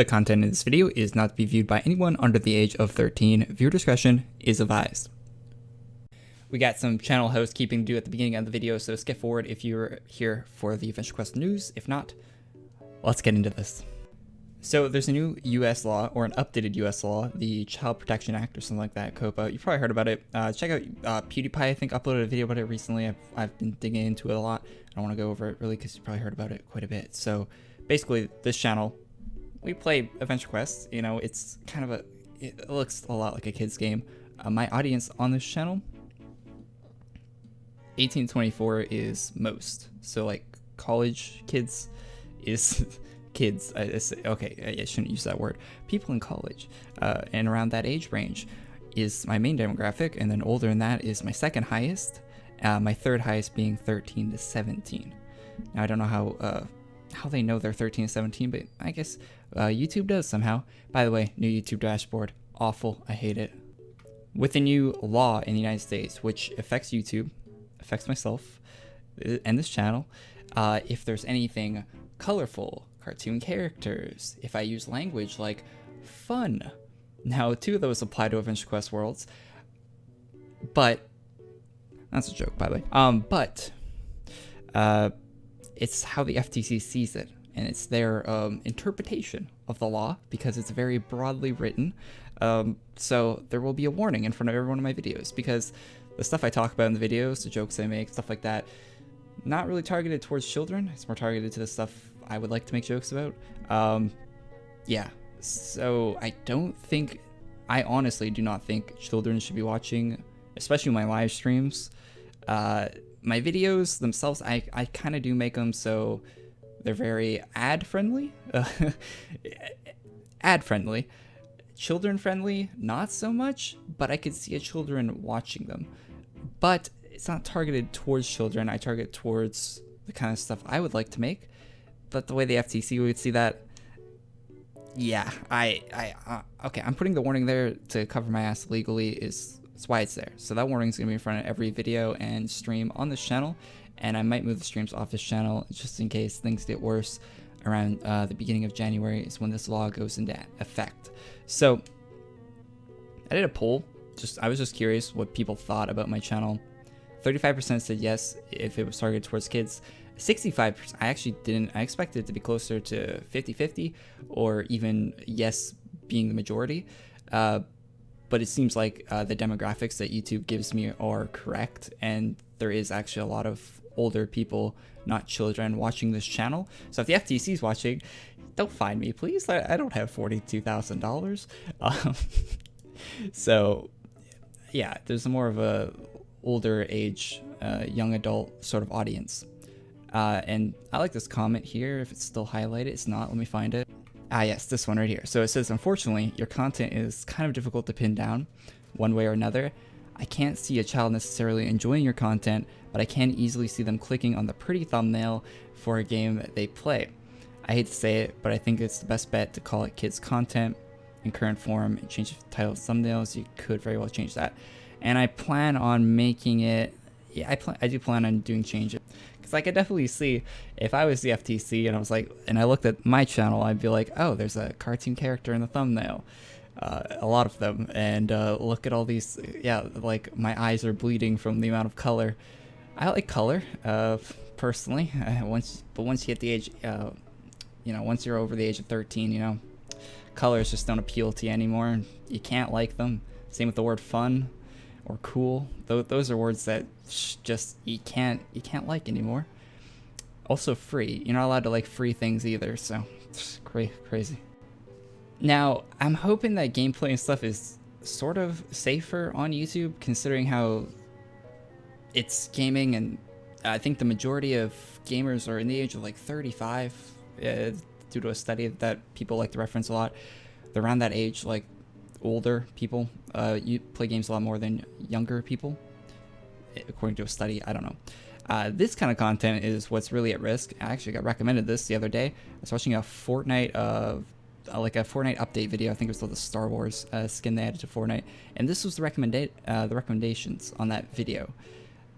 The content in this video is not to be viewed by anyone under the age of 13. Viewer discretion is advised. We got some channel housekeeping to do at the beginning of the video, so skip forward if you're here for the Adventure Quest news. If not, let's get into this. So there's a new US law, or an updated US law, the Child Protection Act or something like that, COPA. You probably heard about it. Check out PewDiePie, I think, uploaded a video about it recently. I've been digging into it a lot. I don't want to go over it really because you probably heard about it quite a bit. So basically, this channel, we play Adventure Quest. You know, it's kind of it looks a lot like a kid's game. My audience on this channel, 18 to 24 is most. So like college kids is kids. Okay, I shouldn't use that word. People in college and around that age range is my main demographic, and then older than that is my second highest. My third highest being 13 to 17. Now I don't know how they know they're 13 to 17, but I guess YouTube does somehow. By the way, new YouTube dashboard, awful. I hate it. With the new law in the United States, which affects YouTube, affects myself and this channel, if there's anything colorful, cartoon characters, if I use language like fun. Now, 2 of those apply to Adventure Quest worlds, but that's a joke, by the way. But it's how the FTC sees it, and it's their interpretation of the law, because it's very broadly written. So there will be a warning in front of every one of my videos, because the stuff I talk about in the videos, the jokes I make, stuff like that, not really targeted towards children. It's more targeted to the stuff I would like to make jokes about. Yeah, so I honestly do not think children should be watching, especially my live streams. My videos themselves, I kind of do make them so they're very ad friendly. Ad friendly. Children friendly, not so much, but I could see a children watching them. But it's not targeted towards children. I target towards the kind of stuff I would like to make. But the way the FTC would see that, yeah, okay, I'm putting the warning there to cover my ass legally. That's why it's there. So that warning is going to be in front of every video and stream on this channel, and I might move the streams off this channel just in case things get worse. Around the beginning of January is when this law goes into effect. So I did a poll. I was just curious what people thought about my channel. 35% said yes if it was targeted towards kids. 65%, I actually didn't. I expected it to be closer to 50-50, or even yes being the majority. But it seems like the demographics that YouTube gives me are correct, and there is actually a lot of older people, not children, watching this channel. So if the FTC is watching, don't find me, please. I don't have $42,000. So yeah, there's more of a older age, young adult sort of audience. And I like this comment here. If it's still highlighted, it's not. Let me find it. Ah, yes, this one right here. So it says, unfortunately, your content is kind of difficult to pin down one way or another. I can't see a child necessarily enjoying your content, but I can easily see them clicking on the pretty thumbnail for a game that they play. I hate to say it, but I think it's the best bet to call it kids content in current form and change the title of thumbnails. You could very well change that. And I plan on making it, yeah, I do plan on doing changes. Because I could definitely see if I was the FTC and I was like, and I looked at my channel, I'd be like, oh, there's a cartoon character in the thumbnail. A lot of them. And look at all these, yeah, like my eyes are bleeding from the amount of color. I like color, personally. Once you hit the age, you know, once you're over the age of 13, you know, colors just don't appeal to you anymore. You can't like them. Same with the word fun or cool. Those are words that just you can't like anymore. Also free. You're not allowed to like free things either, so it's crazy. Now, I'm hoping that gameplay and stuff is sort of safer on YouTube, considering how it's gaming, and I think the majority of gamers are in the age of like 35, due to a study that people like to reference a lot. They're around that age, like older people. You play games a lot more than younger people, according to a study. I don't know. This kind of content is what's really at risk. I actually got recommended this the other day. I was watching a Fortnite like a Fortnite update video. I think it was called the Star Wars skin they added to Fortnite, and this was the recommendations on that video.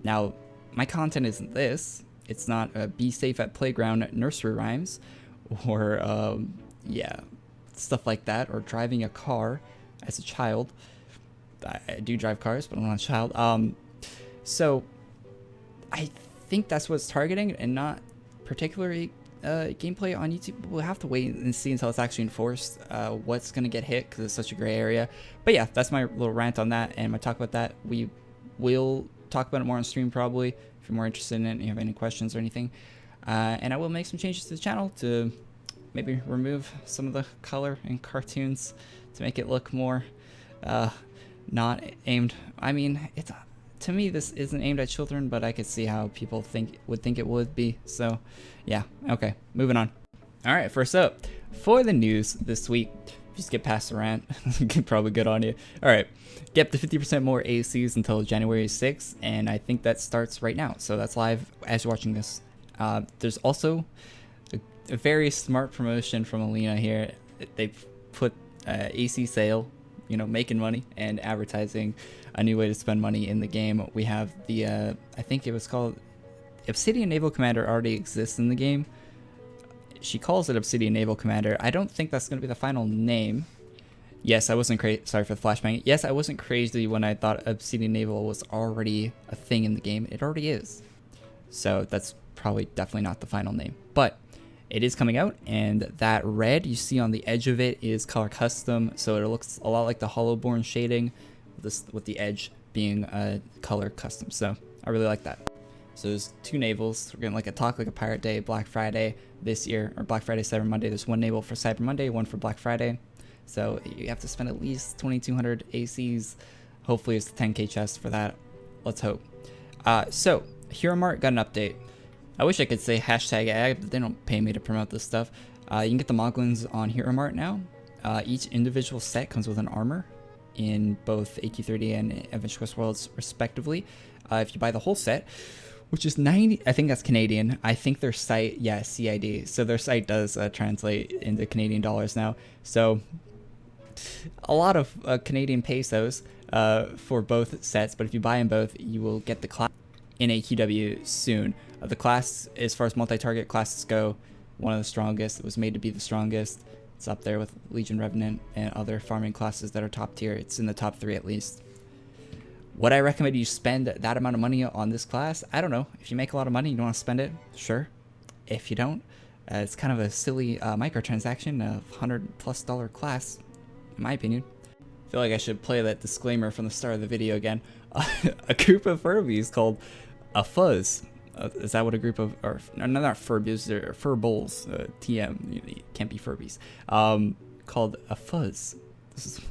Now, my content isn't this. It's not be safe at playground nursery rhymes, or yeah, stuff like that, or driving a car as a child. I do drive cars, but I'm not a child. So I think that's what it's targeting, and not particularly gameplay on YouTube. We'll have to wait and see until it's actually enforced what's going to get hit, because it's such a gray area. But yeah, that's my little rant on that, and my talk about that. We will talk about it more on stream probably, if you're more interested in it and you have any questions or anything. And I will make some changes to the channel to maybe remove some of the color in cartoons to make it look more not aimed. I mean, to me this isn't aimed at children, but I could see how people would think it would be. So yeah, okay, moving on. All right, first up for the news this week, just get past the rant. Probably good on you. All right, get up to 50% more ACs until January 6th, and I think that starts right now, so that's live as you're watching this. There's also a very smart promotion from Alina here. They put AC sale, you know, making money and advertising a new way to spend money in the game. We have the I think it was called Obsidian Naval Commander, already exists in the game. She calls it Obsidian Naval Commander. I don't think that's going to be the final name. Yes, I wasn't crazy. Sorry for the flashbang. Yes, I wasn't crazy when I thought Obsidian Naval was already a thing in the game. It already is. So that's probably definitely not the final name, but it is coming out, and that red you see on the edge of it is color custom, so it looks a lot like the Hollowborn shading, with the edge being color custom. So I really like that. So there's two navals. We're getting like a Talk Like a Pirate Day, Black Friday this year, or Black Friday, Cyber Monday. There's one naval for Cyber Monday, one for Black Friday. So you have to spend at least 2,200 ACs. Hopefully it's the 10k chest for that. Let's hope. So Hero Mart got an update. I wish I could say hashtag ag, but they don't pay me to promote this stuff. You can get the Moglins on Hero Mart now. Each individual set comes with an armor in both AQ30 and Adventure Quest Worlds respectively. If you buy the whole set, which is 90, I think that's Canadian. I think their site, yeah, CID. So their site does translate into Canadian dollars now. So a lot of Canadian pesos for both sets, but if you buy them both, you will get the class in AQW soon. The class, as far as multi-target classes go, one of the strongest. It was made to be the strongest. It's up there with Legion Revenant and other farming classes that are top tier. It's in the top 3 at least. Would I recommend you spend that amount of money on this class? I don't know. If you make a lot of money and you want to spend it, sure. If you don't, it's kind of a silly microtransaction of $100+ class, in my opinion. I feel like I should play that disclaimer from the start of the video again. A group of Furbies called a Fuzz. Is that what a group of, or no, not Furbies, they're Furbles, TM, you can't be Furbies, called a Fuzz.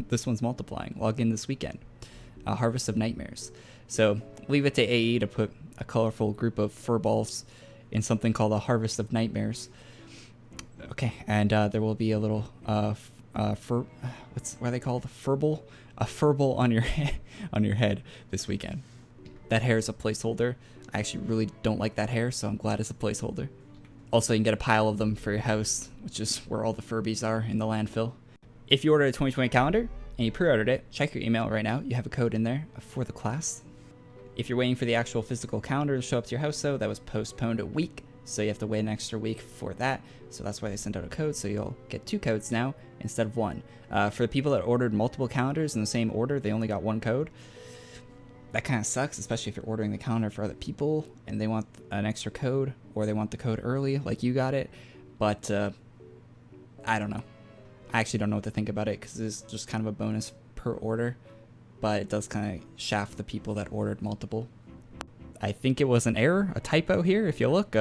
This one's multiplying. Log in this weekend. Harvest of Nightmares. So leave it to AE to put a colorful group of furballs in something called a Harvest of Nightmares. Okay, and there will be a little what are they called? Furble? A Furble on your head this weekend. That hair is a placeholder. I actually really don't like that hair, so I'm glad it's a placeholder. Also, you can get a pile of them for your house, which is where all the Furbies are in the landfill. If you ordered a 2020 calendar and you pre-ordered it, check your email right now. You have a code in there for the class. If you're waiting for the actual physical calendar to show up to your house, though, that was postponed a week, so you have to wait an extra week for that. So that's why they sent out a code, so you'll get 2 codes now instead of 1. For the people that ordered multiple calendars in the same order, they only got 1 code. That kind of sucks, especially if you're ordering the calendar for other people and they want an extra code, or they want the code early like you got it. But I don't know. I actually don't know what to think about it, because it's just kind of a bonus per order, but it does kind of shaft the people that ordered multiple. I think it was an error, a typo here. If you look,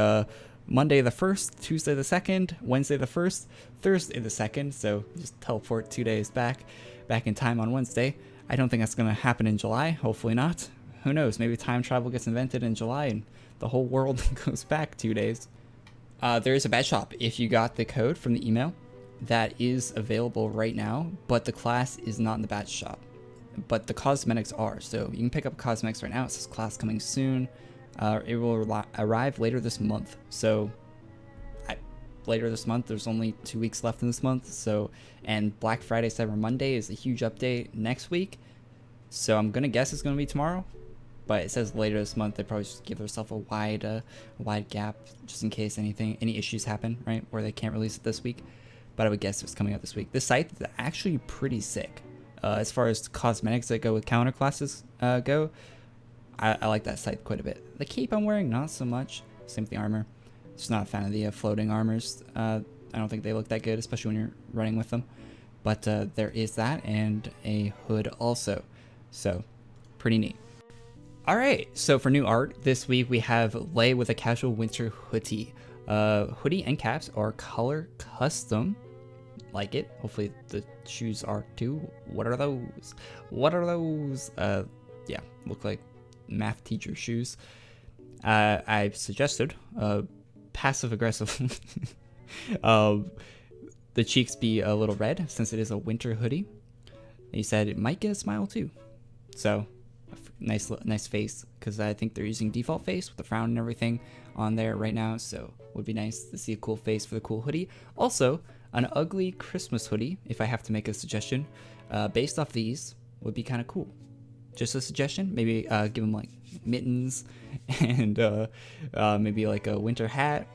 Monday the 1st, Tuesday the 2nd, Wednesday the 1st, Thursday the 2nd. So just teleport 2 days back in time on Wednesday. I don't think that's going to happen in July. Hopefully not. Who knows? Maybe time travel gets invented in July and the whole world goes back 2 days. There is a badge shop. If you got the code from the email, that is available right now, but the class is not in the badge shop. But the cosmetics are. So you can pick up cosmetics right now. It says class coming soon. It will arrive later this month. So later this month, there's only 2 weeks left in this month. So, and Black Friday, Cyber Monday is a huge update next week. So I'm gonna guess it's gonna be tomorrow, but it says later this month. They probably just give themselves a wide gap just in case any issues happen, right, where they can't release it this week. but I would guess it's coming out this week. This scythe is actually pretty sick. As far as cosmetics that go with counter classes go, I like that scythe quite a bit. The cape I'm wearing, not so much. Same with the armor. Just not a fan of the floating armors. I don't think they look that good, especially when you're running with them. But there is that, and a hood also. So, pretty neat. Alright, so for new art, this week we have Lae with a casual winter hoodie. Hoodie and caps are color custom. Like it. Hopefully the shoes are too. What are those? What are those? Yeah, look like math teacher shoes. I suggested passive aggressive the cheeks be a little red since it is a winter hoodie. He said it might get a smile too. So nice face, because I think they're using default face with the frown and everything on there right now. So would be nice to see a cool face for the cool hoodie. Also, an ugly Christmas hoodie, if I have to make a suggestion, based off these, would be kind of cool. Just a suggestion. Maybe give them like mittens and maybe like a winter hat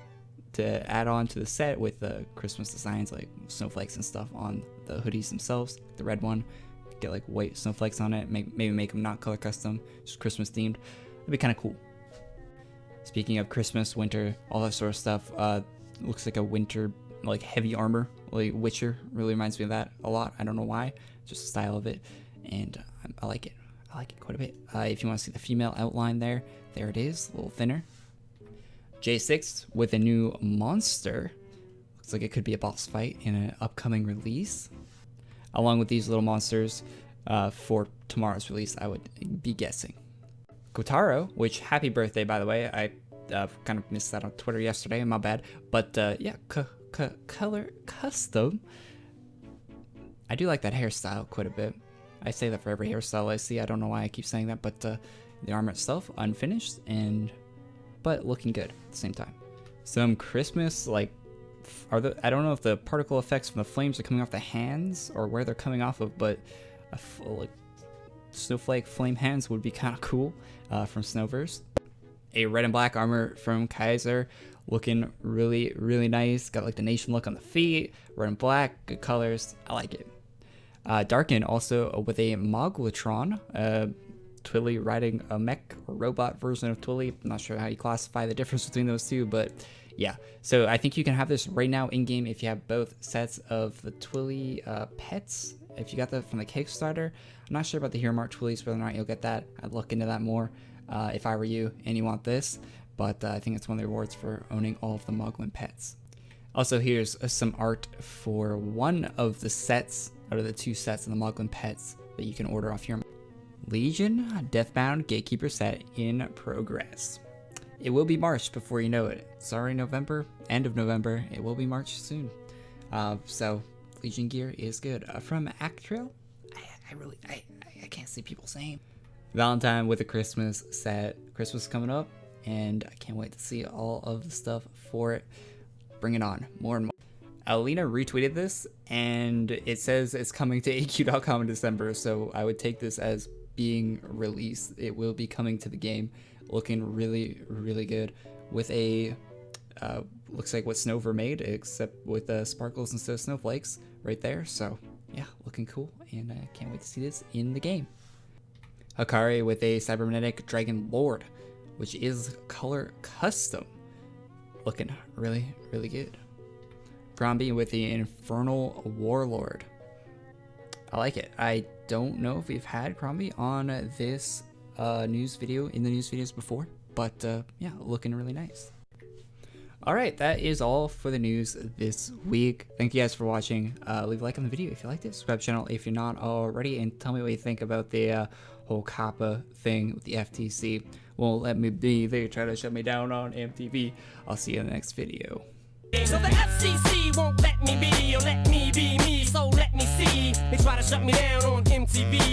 to add on to the set with Christmas designs like snowflakes and stuff on the hoodies themselves. The red one, get like white snowflakes on it. Maybe make them not color custom, just Christmas themed. That'd be kind of cool. Speaking of Christmas, winter, all that sort of stuff, looks like a winter like heavy armor, like Witcher. Really reminds me of that a lot. I don't know why, just the style of it, and I like it. I like it quite a bit. If you want to see the female outline there it is, a little thinner. J6 with a new monster. Looks like it could be a boss fight in an upcoming release. Along with these little monsters for tomorrow's release, I would be guessing. Kotaro, which happy birthday by the way. I kind of missed that on Twitter yesterday, my bad. But yeah, color custom. I do like that hairstyle quite a bit. I say that for every hairstyle I see. I don't know why I keep saying that, but the armor itself unfinished but looking good at the same time. Some Christmas like I don't know if the particle effects from the flames are coming off the hands or where they're coming off of, but like snowflake flame hands would be kind of cool from Snowverse. A red and black armor from Kaiser, looking really, really nice. Got like the nation look on the feet, red and black, good colors. I like it. Darkon also with a Moglitron, Twilly riding a mech or robot version of Twilly. I'm not sure how you classify the difference between those two, but yeah. So I think you can have this right now in game if you have both sets of the Twilly pets. If you got that from the Kickstarter, I'm not sure about the Hero Mart Twillys, whether or not you'll get that. I'd look into that more if I were you and you want this. But I think it's one of the rewards for owning all of the Moglin pets. Also, here's some art for one of the sets out of the two sets of the Moglin pets that you can order off Hero Mart. Legion Deathbound Gatekeeper set in progress. It will be March before you know it. It's already November, end of November. It will be March soon. So Legion gear is good. From Acatriel, I can't see people saying. Valentine with a Christmas set. Christmas is coming up, and I can't wait to see all of the stuff for it. Bring it on, more and more. Alina retweeted this, and it says it's coming to AQ.com in December, so I would take this as being released. It will be coming to the game, looking really, really good with a looks like what Snowver made, except with sparkles instead of snowflakes right there. So yeah, looking cool, and I can't wait to see this in the game. Korey with a Cybernetic Dragonlord, which is color custom, looking really, really good. Crommbie with the Infernal Warlord. I like it. I don't know if we've had Crommbie on this news video in the news videos before, but yeah, looking really nice. Alright, that is all for the news this week. Thank you guys for watching. Leave a like on the video if you liked it. Subscribe to the channel if you're not already, and tell me what you think about the whole COPPA thing with the FTC. Won't let me be. They try to shut me down on MTV. I'll see you in the next video. So the FCC won't let me be, or let me be me, so let me see. They try to shut me down on MTV.